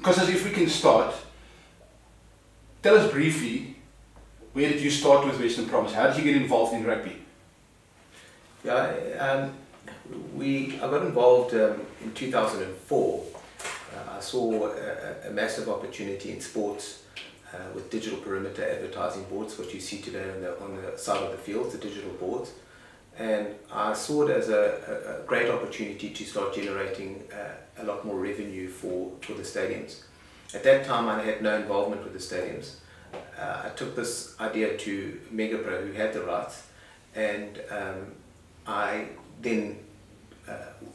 Costas, if we can start, tell us briefly, where did you start with Western Province? How did you get involved in rugby? Yeah, I got involved in 2004. I saw a massive opportunity in sports with digital perimeter advertising boards, what you see today on the side of the field, the digital boards. And I saw it as a great opportunity to start generating a lot more revenue for the stadiums. At that time, I had no involvement with the stadiums. I took this idea to Megapro, who had the rights, and I then,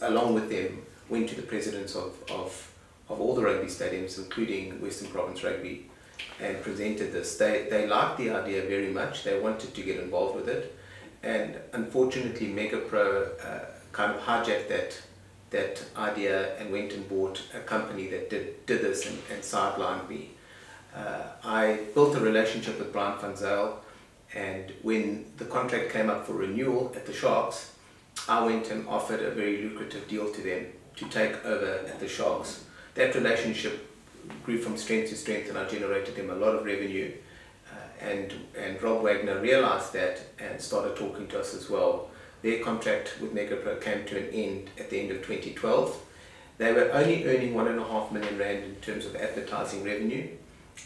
along with them, went to the presidents of all the rugby stadiums, including Western Province Rugby, and presented this. They liked the idea very much. They wanted to get involved with it. And unfortunately, Megapro kind of hijacked that idea and went and bought a company that did this and sidelined me. I built a relationship with Brian van Zyl, and when the contract came up for renewal at the Sharks, I went and offered a very lucrative deal to them to take over at the Sharks. That relationship grew from strength to strength, and I generated them a lot of revenue. And Rob Wagner realized that and started talking to us as well. Their contract with Megapro came to an end at the end of 2012. They were only earning R1.5 million in terms of advertising revenue.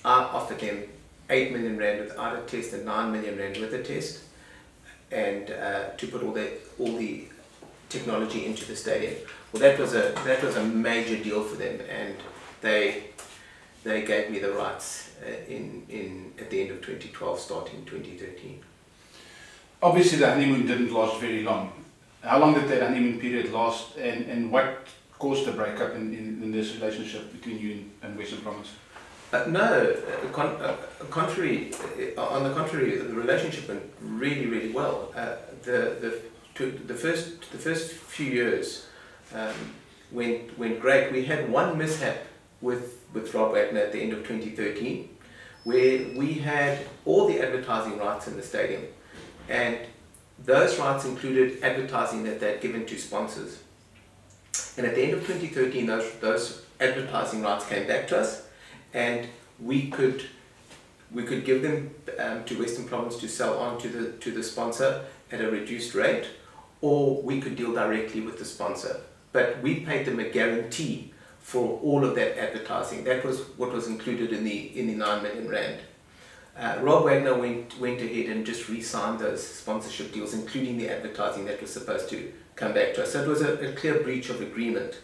I offered them 8 million rand without a test and 9 million rand with a test, and to put all the technology into the stadium. Well, that was a major deal for them, and they gave me the rights at the end of 2012, starting 2013. Obviously, the honeymoon didn't last very long. How long did that honeymoon period last, and what caused the breakup in this relationship between you and Western Province? On the contrary, the relationship went really, really well. The first few years went great. We had one mishap with Rob Wagner at the end of 2013, where we had all the advertising rights in the stadium, and those rights included advertising that they'd given to sponsors. And at the end of 2013, those advertising rights came back to us, and we could give them to Western Province to sell on to the sponsor at a reduced rate, or we could deal directly with the sponsor. But we paid them a guarantee for all of that advertising. That was what was included in the 9 million rand. Rob Wagner went ahead and just re-signed those sponsorship deals, including the advertising that was supposed to come back to us. So it was a clear breach of agreement.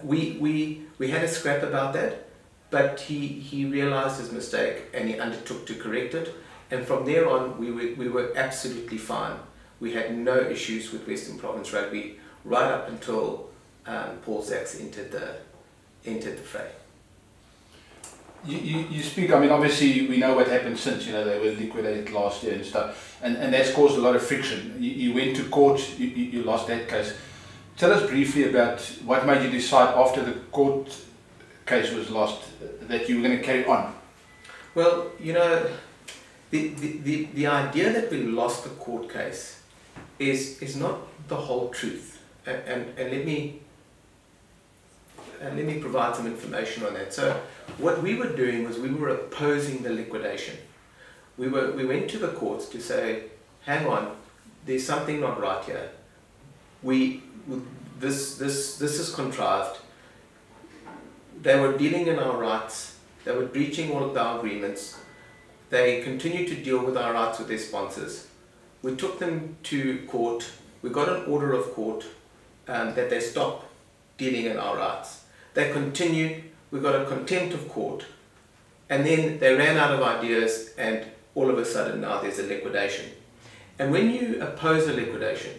We had a scrap about that, but he realized his mistake and he undertook to correct it. And from there on, we were absolutely fine. We had no issues with Western Province Rugby right up until Paul Sachs entered the fray. You speak, I mean, obviously we know what happened since, you know, they were liquidated last year and stuff, and that's caused a lot of friction. You went to court, you lost that case. Tell us briefly about what made you decide after the court case was lost that you were going to carry on. Well, you know, the idea that we lost the court case is not the whole truth, and let me provide some information on that. So what we were doing was we were opposing the liquidation. We went to the courts to say, hang on, there's something not right here. This is contrived. They were dealing in our rights. They were breaching all of our agreements. They continued to deal with our rights with their sponsors. We took them to court. We got an order of court that they stop dealing in our rights. They continued. We got a contempt of court, and then they ran out of ideas, and all of a sudden now there's a liquidation. And when you oppose a liquidation,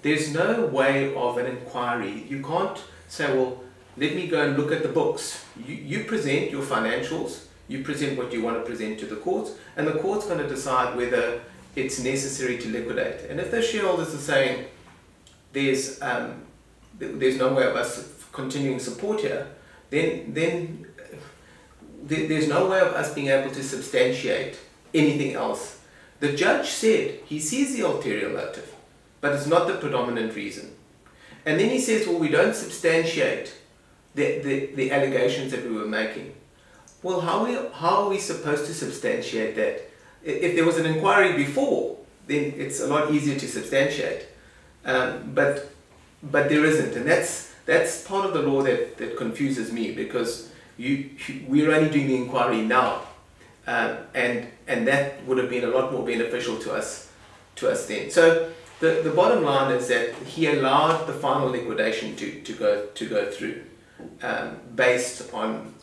there's no way of an inquiry. You can't say, well, let me go and look at the books. You present your financials, you present what you want to present to the courts, and the court's going to decide whether it's necessary to liquidate. And if the shareholders are saying there's no way of us continuing support here, then there's no way of us being able to substantiate anything else. The judge said he sees the ulterior motive, but it's not the predominant reason. And then he says, well, we don't substantiate the allegations that we were making. Well, how are we supposed to substantiate that? If there was an inquiry before, then it's a lot easier to substantiate. But there isn't, and that's part of the law that confuses me, because we're only doing the inquiry now, and that would have been a lot more beneficial to us then. So the bottom line is that he allowed the final liquidation to go through, based on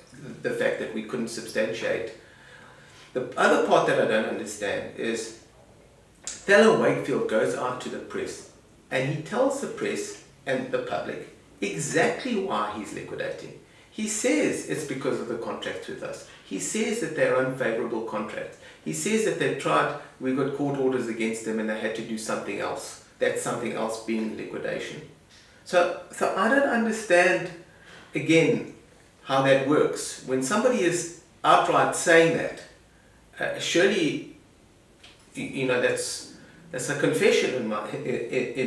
the fact that we couldn't substantiate. The other part that I don't understand is Thello Wakefield goes out to the press and he tells the press and the public exactly why he's liquidating. He says it's because of the contracts with us. He says that they're unfavorable contracts. He says that they've tried, we got court orders against them and they had to do something else. That something else being liquidation. So I don't understand, again, how that works. When somebody is outright saying that, surely, that's a confession in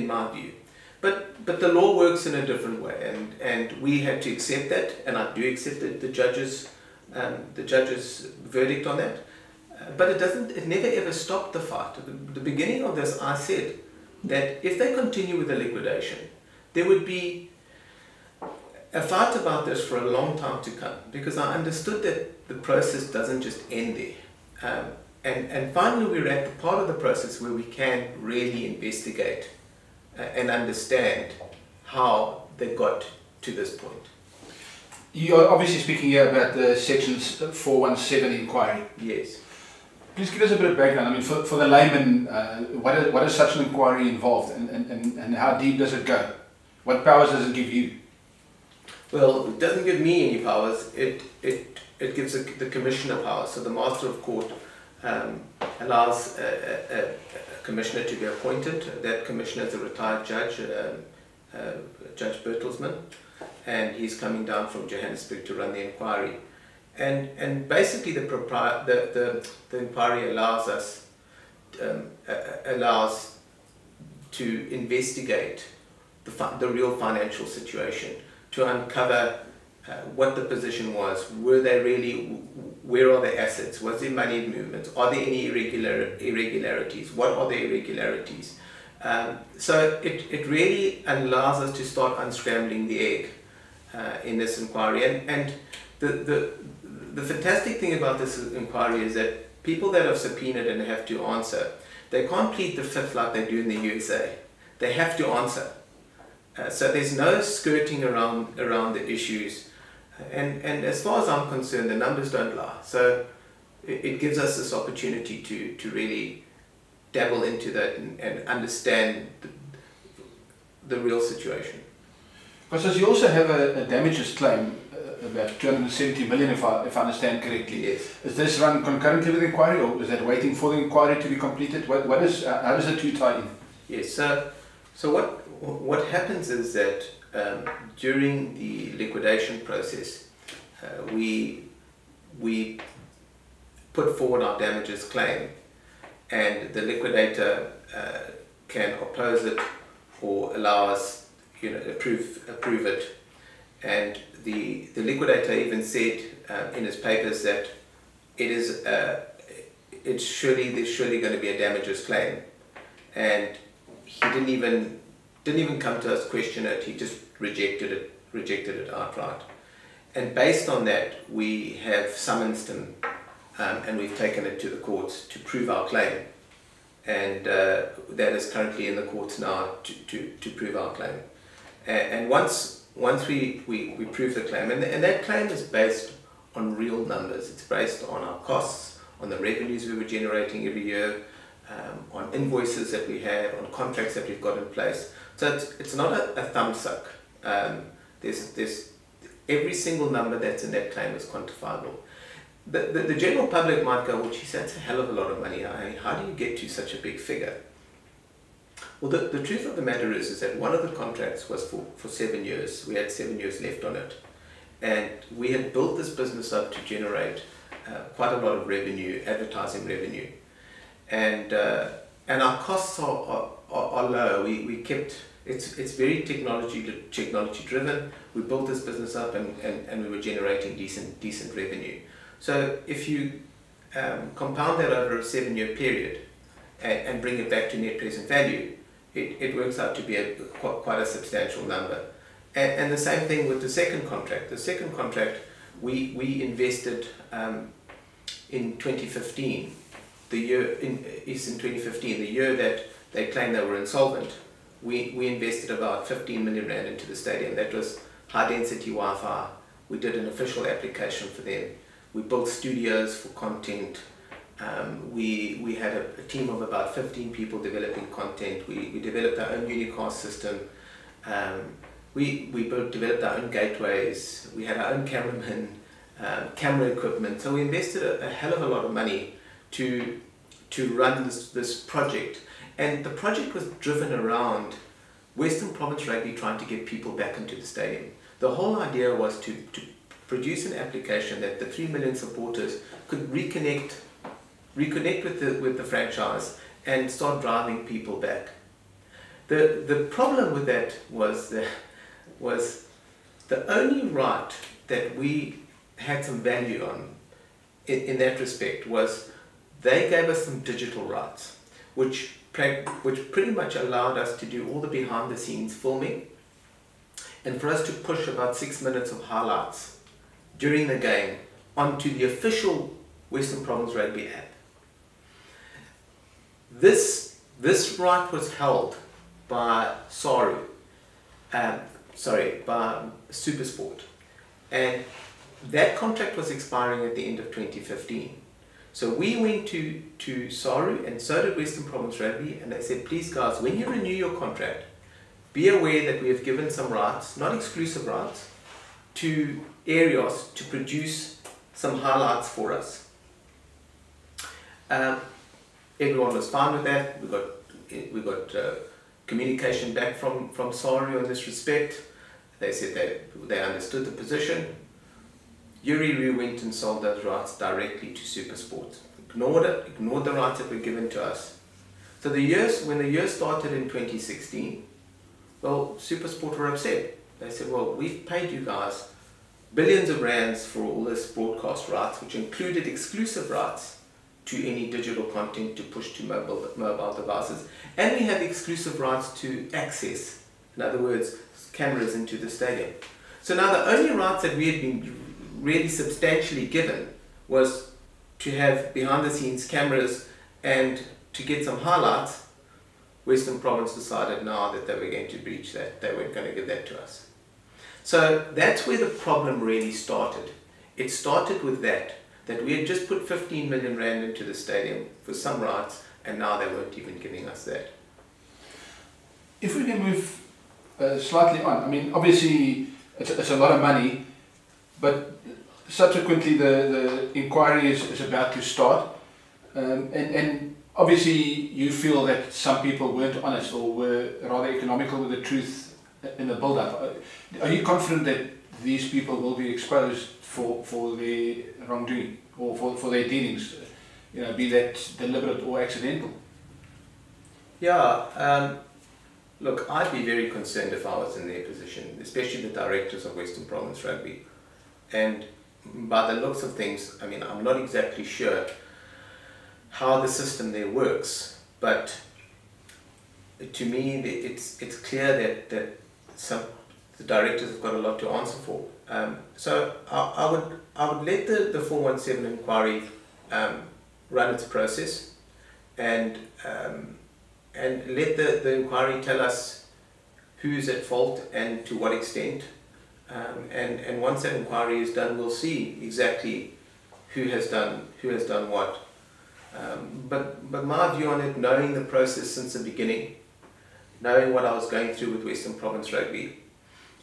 my view. But the law works in a different way, and we had to accept that, and I do accept the judge's verdict on that. But it never ever stopped the fight. At the beginning of this, I said that if they continue with the liquidation, there would be a fight about this for a long time to come, because I understood that the process doesn't just end there. And finally we're at the part of the process where we can really investigate and understand how they got to this point. You are obviously speaking here about the sections 417 inquiry. Yes. Please give us a bit of background. I mean, for the layman, what is such an inquiry involved, and how deep does it go? What powers does it give you? Well, it doesn't give me any powers. It gives the commissioner powers. So the master of court allows a commissioner to be appointed. That commissioner is a retired judge, Judge Bertelsmann, and he's coming down from Johannesburg to run the inquiry. And basically the inquiry allows to investigate the real financial situation, to uncover what the position was. Where are the assets? Was there money movements? Are there any irregularities? What are the irregularities? So it really allows us to start unscrambling the egg in this inquiry. And the fantastic thing about this inquiry is that people that are subpoenaed and have to answer, they can't plead the fifth like they do in the USA. They have to answer. So there's no skirting around the issues. And as far as I'm concerned, the numbers don't lie. So it gives us this opportunity to really dabble into that and understand the real situation. Because you also have a damages claim, about 270 million, if I understand correctly. Yes. Is this run concurrently with the inquiry, or is that waiting for the inquiry to be completed? How does the two tie in? Yes. So what happens is that during the liquidation process, we put forward our damages claim, and the liquidator can oppose it or allow us, approve it. And the liquidator even said in his papers that there's surely going to be a damages claim, and he didn't even come to us question it. He just rejected it outright. And based on that, we have summoned him, and we've taken it to the courts to prove our claim, and that is currently in the courts now to prove our claim. And once we prove the claim, and that claim is based on real numbers. It's based on our costs, on the revenues we were generating every year, on invoices that we have, on contracts that we've got in place. So it's not a thumb suck. There's every single number that's in that claim is quantifiable. The general public might go, well, geez, that's a hell of a lot of money. How do you get to such a big figure? Well, the truth of the matter is that one of the contracts was for 7 years. We had 7 years left on it. And we had built this business up to generate quite a lot of revenue, advertising revenue. And our costs are low. We kept It's very technology driven. We built this business up and we were generating decent revenue. So if you compound that over a 7-year period and bring it back to net present value, it works out to be quite a substantial number. And the same thing with the second contract. The second contract, we invested in 2015, the year in 2015, the year that they claimed they were insolvent. We invested about 15 million rand into the stadium. That was high density Wi-Fi. We did an official application for them. We built studios for content. We had a team of about 15 people developing content. We developed our own unicast system. We developed our own gateways. We had our own cameramen, camera equipment. So we invested a hell of a lot of money to run this project. And the project was driven around Western Province Rugby trying to get people back into the stadium. The whole idea was to produce an application that the 3 million supporters could reconnect with the franchise and start driving people back. The problem with that was the only right that we had some value on in that respect was they gave us some digital rights, which pretty much allowed us to do all the behind the scenes filming and for us to push about 6 minutes of highlights during the game onto the official Western Province Rugby app. This right was held by by SuperSport, and that contract was expiring at the end of 2015. So we went to SARU, and so did Western Province Rugby, and they said, please guys, when you renew your contract, be aware that we have given some rights, not exclusive rights, to Aerios to produce some highlights for us. Everyone was fine with that. We got communication back from SARU in this respect. They said that they understood the position. Yuri went and sold those rights directly to SuperSport. Ignored the rights that were given to us. So when the year started in 2016, well, SuperSport were upset. They said, well, we've paid you guys billions of rands for all this broadcast rights, which included exclusive rights to any digital content to push to mobile devices. And we have exclusive rights to access, in other words, cameras into the stadium. So now the only rights that we had been really substantially given was to have behind the scenes cameras and to get some highlights. Western Province decided now that they were going to breach that. They weren't going to give that to us. So that's where the problem really started. It started with that we had just put 15 million rand into the stadium for some rights, and now they weren't even giving us that. If we can move slightly on, I mean, obviously it's a lot of money, but subsequently the inquiry is about to start, and obviously you feel that some people weren't honest or were rather economical with the truth in the build-up. Are you confident that these people will be exposed for their wrongdoing or for their dealings, be that deliberate or accidental? Yeah, look, I'd be very concerned if I was in their position, especially the directors of Western Province Rugby. And by the looks of things, I mean, I'm not exactly sure how the system there works, but to me, it's clear that the directors have got a lot to answer for. So I would let the 417 inquiry run its process, and let the inquiry tell us who's at fault and to what extent. And once that inquiry is done, we'll see exactly who has done what. But my view on it, knowing the process since the beginning, knowing what I was going through with Western Province Rugby,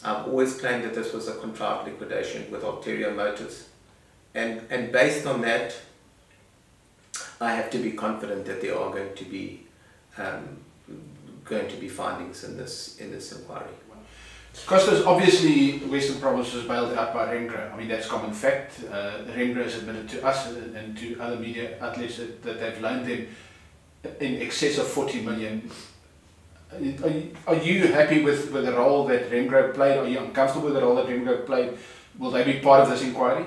I've always claimed that this was a contrived liquidation with ulterior motives. And based on that, I have to be confident that there are going to be findings in this inquiry. Costas, obviously Western Province was bailed out by Rengra. I mean, that's common fact. Rengra has admitted to us and to other media outlets that they've loaned them in excess of 40 million Are you happy with the role that Remgro played? Are you uncomfortable with the role that Remgro played? Will they be part of this inquiry?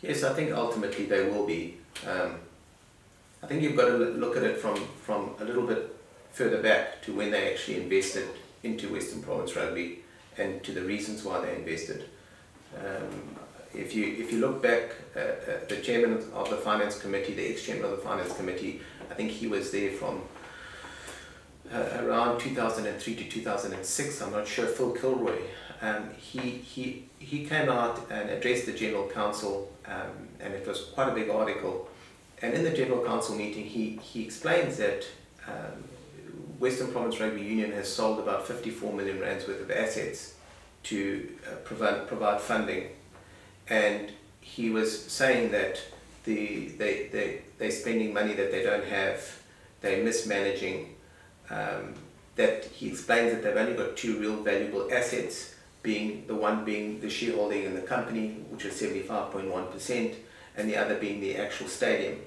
Yes, I think ultimately they will be. I think you've got to look at it from a little bit further back to when they actually invested into Western Province Rugby and to the reasons why they invested. If you look back, the chairman of the finance committee, the ex-chairman of the finance committee, I think he was there from around 2003 to 2006. I'm not sure. Phil Kilroy. He came out and addressed the general council, and it was quite a big article. And in the general council meeting, he explains that Western Province Rugby Union has sold about 54 million rands worth of assets to provide funding, and he was saying that they're spending money that they don't have, they're mismanaging. That he explains that they've only got two real valuable assets, being the shareholding in the company, which was 75.1%, and the other being the actual stadium.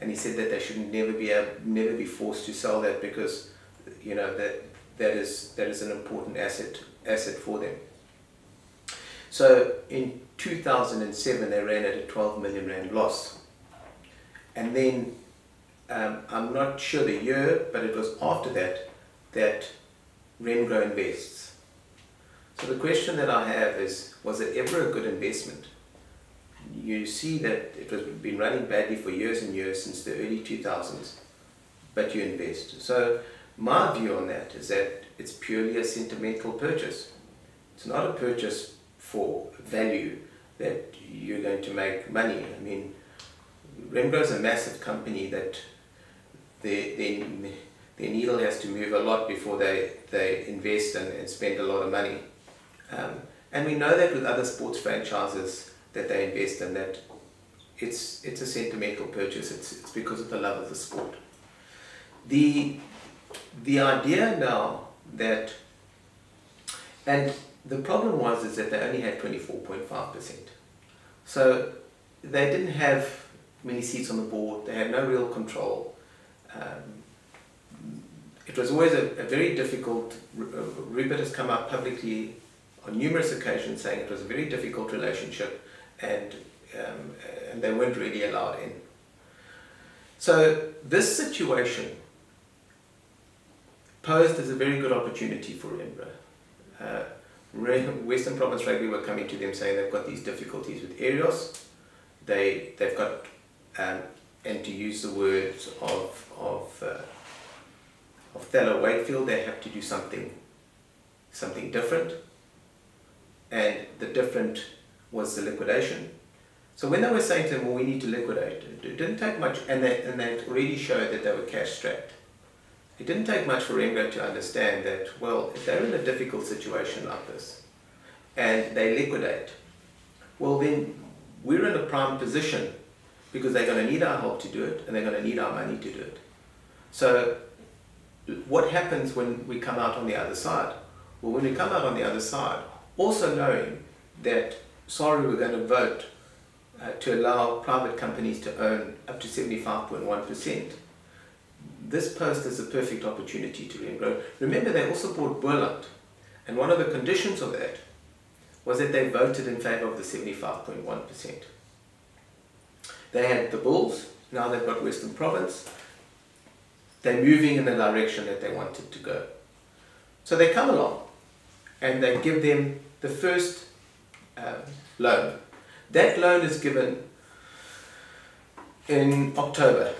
And he said that they should never be forced to sell that, because that is an important asset for them. So in 2007 they ran at a 12 million rand loss, and then I'm not sure the year, but it was after that Remgro invests. So the question that I have is, was it ever a good investment? You see that it has been running badly for years and years, since the early 2000s, but you invest. So my view on that is that it's purely a sentimental purchase. It's not a purchase for value that you're going to make money. I mean, Remgro is a massive company that their needle has to move a lot before they invest and spend a lot of money. And we know that with other sports franchises that they invest in, that it's a sentimental purchase. It's because of the love of the sport. The idea now that, and the problem is that they only had 24.5%. So they didn't have many seats on the board. They had no real control. It was always a very difficult. Rupert has come out publicly on numerous occasions saying it was a very difficult relationship, and they weren't really allowed in. So this situation posed as a very good opportunity for Remgro. Western Province Rugby were coming to them saying they've got these difficulties with Aerios. They've got, and to use the words of Thello Wakefield, they have to do something different, and the different was the liquidation. So when they were saying to them, well, we need to liquidate, it didn't take much, and they already showed that they were cash strapped. It didn't take much for Remgro to understand that, well, if they're in a difficult situation like this and they liquidate, well then we're in a prime position, because they're going to need our help to do it, and they're going to need our money to do it. So what happens when we come out on the other side? Well, when we come out on the other side, also knowing that, sorry, we're going to vote to allow private companies to own up to 75.1%, this posed as a perfect opportunity to Remgro. Remember, they also bought Boerland, and one of the conditions of that was that they voted in favour of the 75.1%. They had the Bulls, now they've got Western Province. They're moving in the direction that they wanted to go. So they come along and they give them the first loan. That loan is given in October.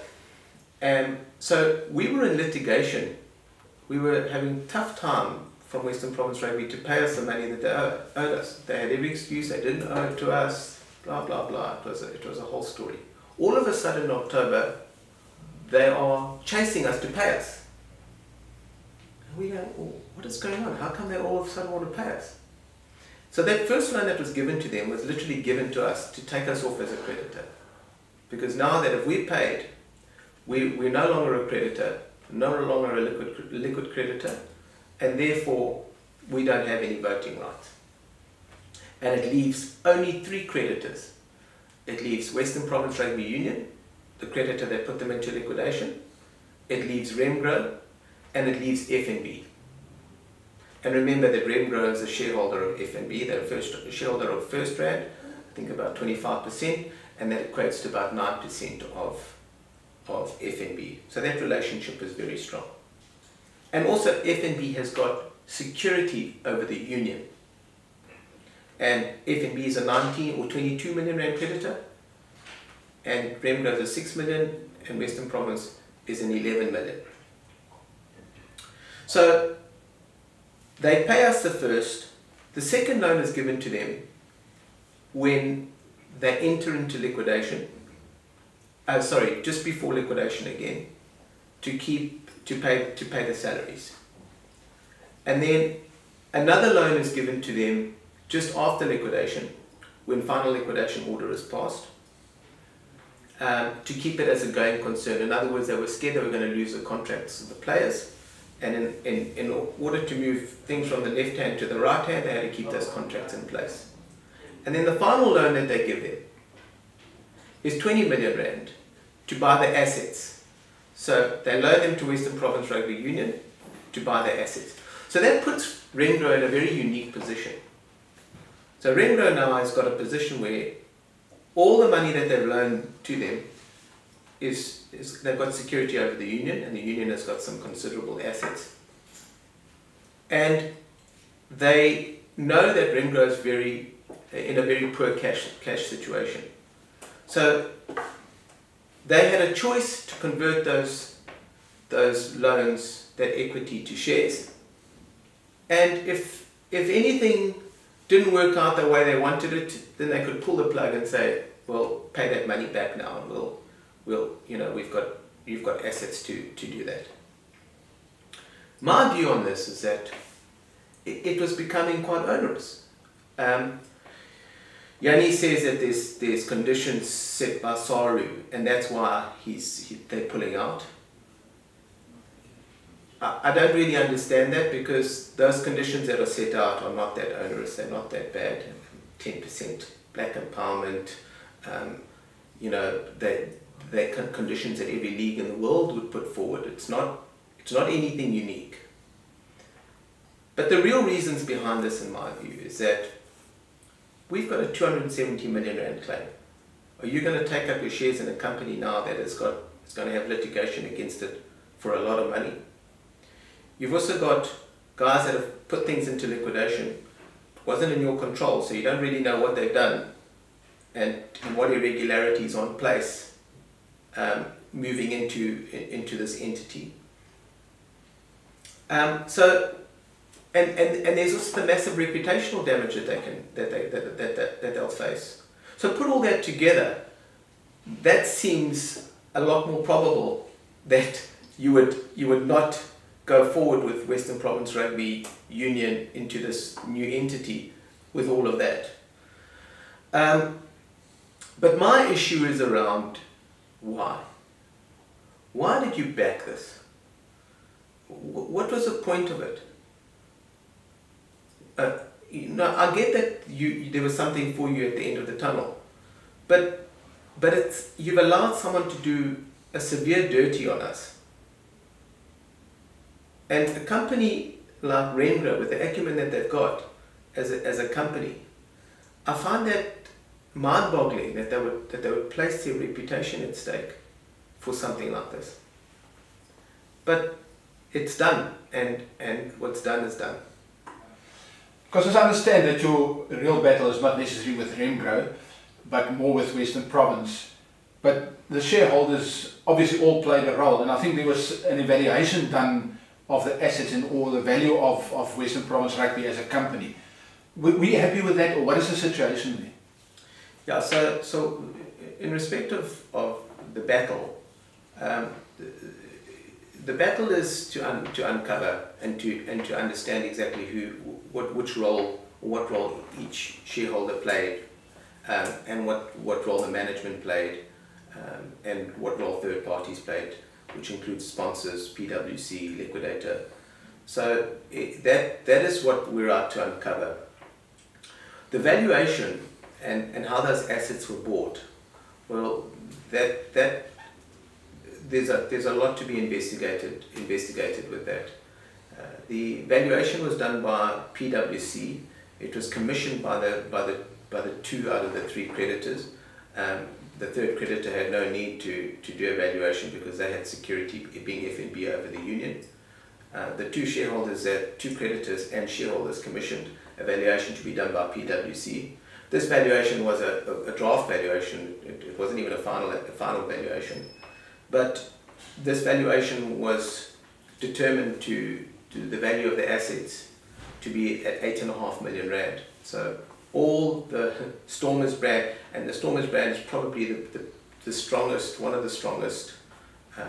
So we were in litigation. We were having a tough time from Western Province Rugby to pay us the money that they owed us. They had every excuse, they didn't owe it to us, blah, blah, blah. It was a whole story. All of a sudden in October, they are chasing us to pay us. And we go, oh, what is going on? How come they all of a sudden want to pay us? So that first loan that was given to them was literally given to us to take us off as a creditor. Because now that if we paid, we're no longer a creditor, no longer a liquid creditor, and therefore we don't have any voting rights. And it leaves only three creditors. It leaves Western Province Rugby Union, the creditor that put them into liquidation. It leaves Remgro, and it leaves FNB. And remember that Remgro is a shareholder of FNB, they're a shareholder of FirstRand, I think about 25%, and that equates to about 9% of FNB. So that relationship is very strong. And also FNB has got security over the union. And FNB is a 19 or 22 million rand creditor, and Remgro is a 6 million, and Western Province is an 11 million. So they pay us the first. The second loan is given to them when they enter into liquidation. Just before liquidation again, to pay the salaries. And then another loan is given to them just after liquidation, when final liquidation order is passed, to keep it as a going concern. In other words, they were scared they were going to lose the contracts of the players, and in order to move things from the left hand to the right hand, they had to keep those contracts in place. And then the final loan that they give them is 20 million rand to buy the assets. So they loan them to Western Province Rugby Union to buy the assets. So that puts Remgro in a very unique position. So Remgro now has got a position where all the money that they've loaned to them is they've got security over the union, and the union has got some considerable assets. And they know that Remgro is in a very poor cash situation. So they had a choice to convert those loans, that equity, to shares. And if anything didn't work out the way they wanted it, then they could pull the plug and say, well, pay that money back now, and you've got assets to do that. My view on this is that it was becoming quite onerous. Yanni says that there's conditions set by Saru, and that's why they're pulling out. I don't really understand that, because those conditions that are set out are not that onerous, they're not that bad. 10% black empowerment, they're conditions that every league in the world would put forward. It's not anything unique. But the real reasons behind this, in my view, is that we've got a 270 million rand claim. Are you going to take up your shares in a company now that is going to have litigation against it for a lot of money? You've also got guys that have put things into liquidation. It wasn't in your control, so you don't really know what they've done and what irregularities are in place moving into this entity. And there's also the massive reputational damage that they'll face. So put all that together, that seems a lot more probable that you would not go forward with Western Province Rugby Union into this new entity with all of that. But my issue is around why. Why did you back this? What was the point of it? I get that there was something for you at the end of the tunnel, but you've allowed someone to do a severe dirty on us. And a company like Remgro, with the acumen that they've got as a company, I find that mind-boggling that they would place their reputation at stake for something like this. But it's done, and what's done is done. Because I understand that your real battle is not necessarily with Remgro, but more with Western Province. But the shareholders obviously all played a role, and I think there was an evaluation done of the assets and all the value of Western Province Rugby as a company. Were you happy with that, or what is the situation there? Yeah, so in respect of the battle, the battle is to uncover and to understand exactly what role each shareholder played, and what role the management played, and what role third parties played, which includes sponsors, PwC, Liquidator. So that is what we're out to uncover. The valuation and how those assets were bought, well, there's a lot to be investigated with that. The valuation was done by PwC. It was commissioned by the 2 out of the 3 creditors. The 3rd creditor had no need to do a valuation because they had security, being FNB, over the union. The 2 shareholders, 2 creditors and shareholders, commissioned a valuation to be done by PwC. This valuation was a draft valuation. It wasn't even a final valuation. But this valuation was determined to the value of the assets to be at 8.5 million rand. So all the Stormers brand, and the Stormers brand is probably the strongest, one of the strongest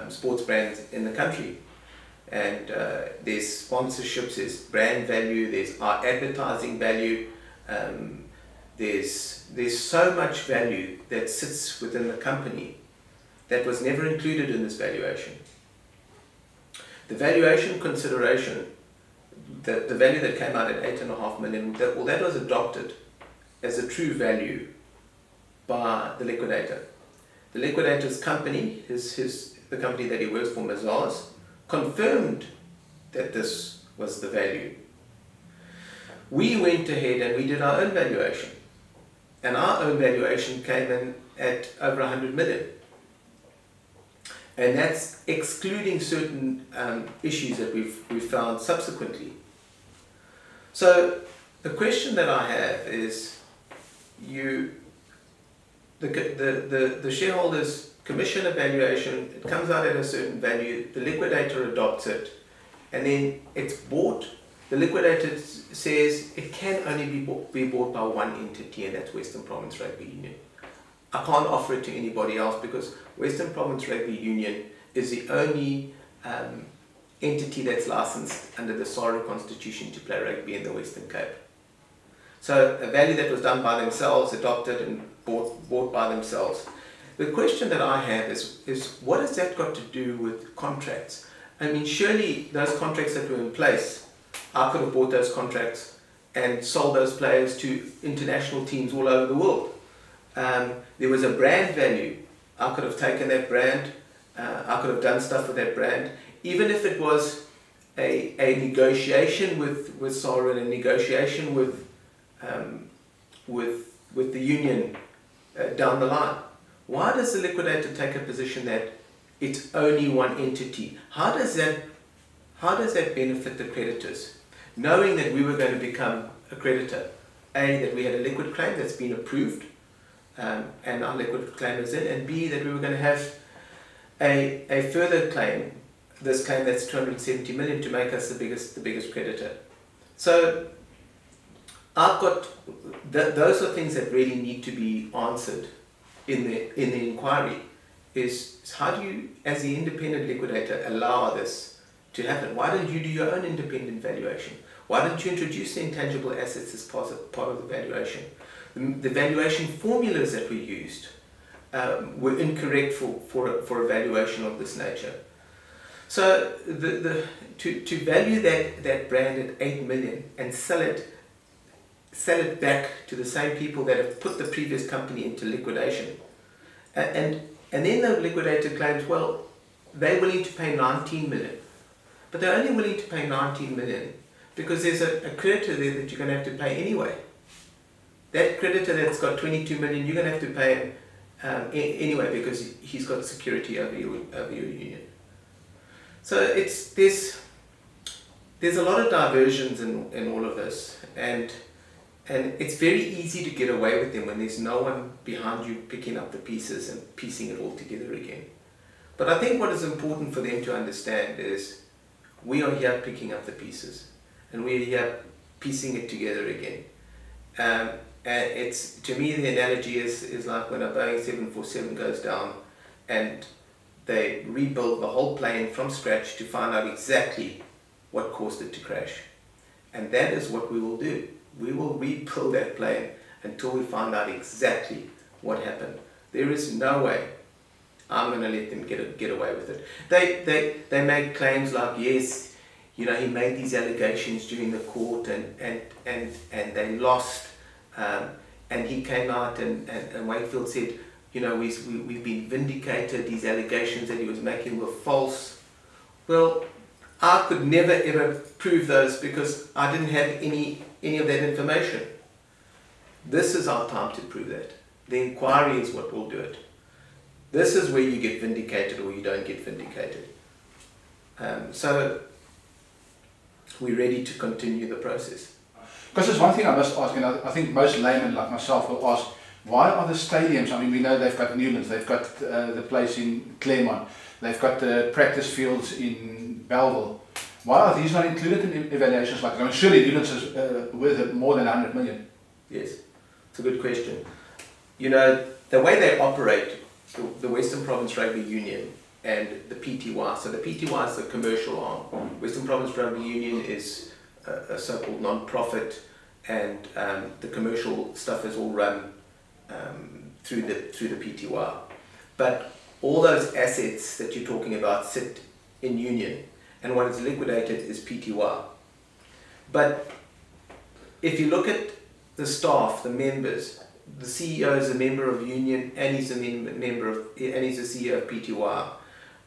sports brands in the country. And there's sponsorships, there's brand value, there's our advertising value, there's so much value that sits within the company that was never included in this valuation. The valuation consideration, the value that came out at 8.5 million, that was adopted as a true value by the liquidator. The liquidator's company, the company that he works for, Mazars, confirmed that this was the value. We went ahead and we did our own valuation, and our own valuation came in at over 100 million. And that's excluding certain issues that we've found subsequently. So the question that I have is, the shareholders commission a valuation, it comes out at a certain value, the liquidator adopts it, and then it's bought. The liquidator says it can only be bought by one entity, and that's Western Province Rugby Union. I can't offer it to anybody else because Western Province Rugby Union is the only entity that's licensed under the saga constitution to play rugby in the Western Cape. So a value that was done by themselves, adopted and bought by themselves. The question that I have is what has that got to do with contracts? I mean, surely those contracts that were in place, I could have bought those contracts and sold those players to international teams all over the world. There was a brand value. I could have taken that brand, I could have done stuff with that brand, even if it was a negotiation with SARA and a negotiation with the union down the line. Why does the liquidator take a position that it's only one entity? How does that benefit the creditors? Knowing that we were going to become a creditor, A, that we had a liquid claim that's been approved, and our liquid claim is in, and B, that we were going to have a further claim, this claim that's 270 million, to make us the biggest creditor. So I've got those are things that really need to be answered in the inquiry. Is how do you, as the independent liquidator, allow this to happen? Why don't you do your own independent valuation? Why don't you introduce the intangible assets as part of the valuation? The valuation formulas that we used were incorrect for a valuation of this nature. So to value that brand at 8 million and sell it back to the same people that have put the previous company into liquidation, and then the liquidator claims, well, they're willing to pay 19 million, but they're only willing to pay 19 million because there's a creditor there that you're going to have to pay anyway. That creditor that's got 22 million, you're going to have to pay him anyway because he's got security over your union. So there's a lot of diversions in all of this, and it's very easy to get away with them when there's no one behind you picking up the pieces and piecing it all together again. But I think what is important for them to understand is we are here picking up the pieces, and we're here piecing it together again. And it's, to me, the analogy is like when a Boeing 747 goes down and they rebuild the whole plane from scratch to find out exactly what caused it to crash. And that is what we will do. We will rebuild that plane until we find out exactly what happened. There is no way I'm going to let them get away with it. They make claims like, yes, you know, he made these allegations during the court and they lost, and he came out and Wakefield said, you know, we've been vindicated, these allegations that he was making were false. Well, I could never ever prove those because I didn't have any of that information. This is our time to prove that. The inquiry is what will do it. This is where you get vindicated or you don't get vindicated. So we're ready to continue the process. Because there's one thing I must ask, and I think most laymen like myself will ask, why are the stadiums, I mean, we know they've got Newlands, they've got the place in Claremont, they've got the practice fields in Belleville. Why are these not included in evaluations like that? I mean, surely Newlands is worth more than 100 million. Yes, it's a good question. You know, the way they operate, the Western Province Rugby Union and the PTY, so the PTY is the commercial arm, Western Province Rugby Union is a so-called non-profit, and the commercial stuff is all run through the PTY. But all those assets that you're talking about sit in Union, and what is liquidated is PTY. But if you look at the staff, the members, the CEO is a member of Union, and he's a member of, and he's a CEO of PTY.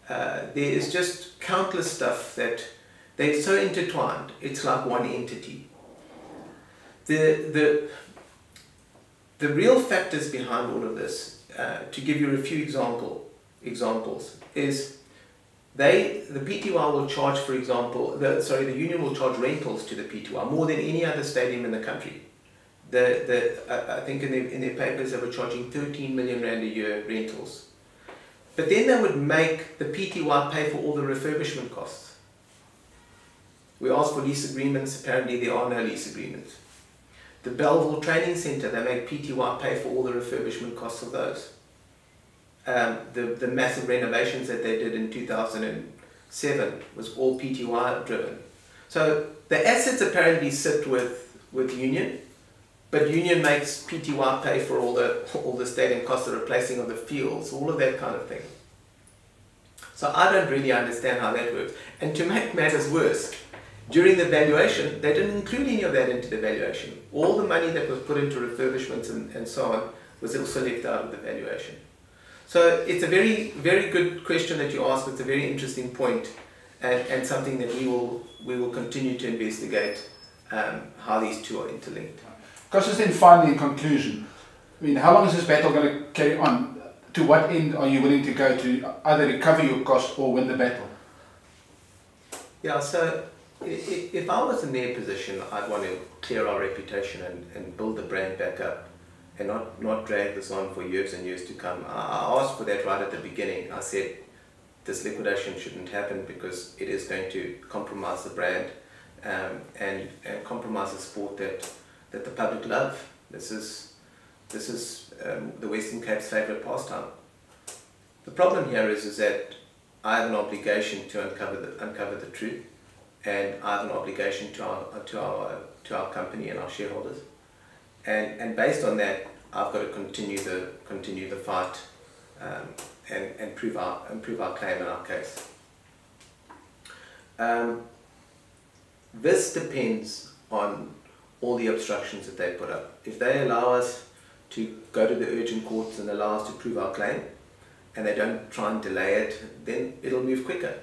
There is just countless stuff that they're so intertwined. It's like one entity. The real factors behind all of this, to give you a few examples, is the PTY will charge, for example, the union will charge rentals to the PTY more than any other stadium in the country. I think in their papers they were charging 13 million rand a year rentals. But then they would make the PTY pay for all the refurbishment costs. We asked for lease agreements, apparently there are no lease agreements. The Belleville Training Centre, they make PTY pay for all the refurbishment costs of those. The massive renovations that they did in 2007 was all PTY driven. So the assets apparently sit with Union, but Union makes PTY pay for all the stadium costs, the replacing of the fields, all of that kind of thing. So I don't really understand how that works. And to make matters worse, during the valuation, they didn't include any of that into the valuation. All the money that was put into refurbishments and so on was also left out of the valuation. So it's a very, very good question that you asked. It's a very interesting point, and something that we will continue to investigate, how these two are interlinked. Because then finally, in conclusion, I mean, how long is this battle going to carry on? To what end are you willing to go to either recover your cost or win the battle? Yeah, so if I was in their position, I'd want to clear our reputation and build the brand back up, and not drag this on for years and years to come. I asked for that right at the beginning. I said this liquidation shouldn't happen because it is going to compromise the brand and compromise the sport that the public love. This is the Western Cape's favourite pastime. The problem here is that I have an obligation to uncover the truth, and I have an obligation to our company and our shareholders, and based on that, I've got to continue the fight and prove our claim and our case. This depends on all the obstructions that they put up. If they allow us to go to the urgent courts and allow us to prove our claim, and they don't try and delay it, then it'll move quicker.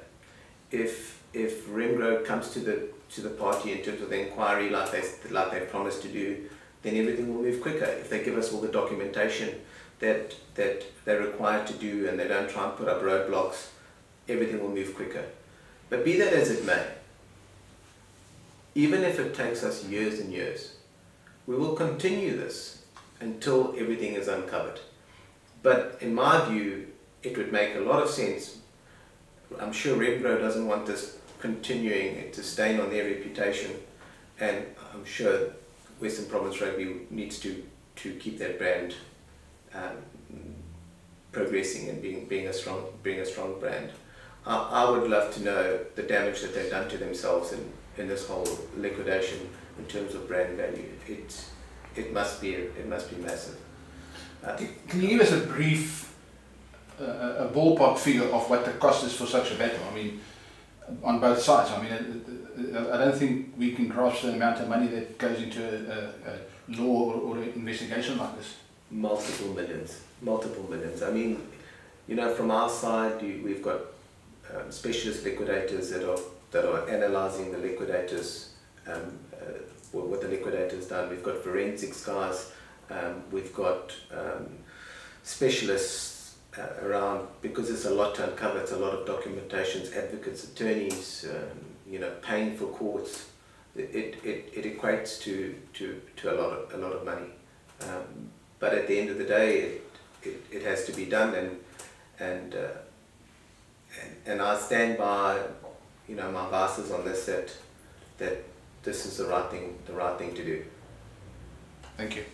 If Remgro comes to the party in terms of the inquiry like they promised to do, then everything will move quicker. If they give us all the documentation that they're required to do and they don't try and put up roadblocks, everything will move quicker. But be that as it may, even if it takes us years and years, we will continue this until everything is uncovered. But in my view, it would make a lot of sense. I'm sure Repro doesn't want this continuing to stain on their reputation, and I'm sure Western Province Rugby needs to keep that brand progressing and being a strong brand. I would love to know the damage that they've done to themselves in this whole liquidation in terms of brand value. It must be massive. Can you give us a brief, a ballpark figure of what the cost is for such a battle? I mean, on both sides. I mean, I don't think we can grasp the amount of money that goes into a law or an investigation like this. Multiple millions. multiple millions. I mean, you know, from our side, we've got specialist liquidators that are analysing the liquidators, what the liquidators done. We've got forensics guys. We've got specialists around, because it's a lot to uncover. It's a lot of documentations, advocates, attorneys, you know, paying for courts. It equates to a lot of money. But at the end of the day, it has to be done, and I stand by, you know, my advices on this, that this is the right thing to do. Thank you.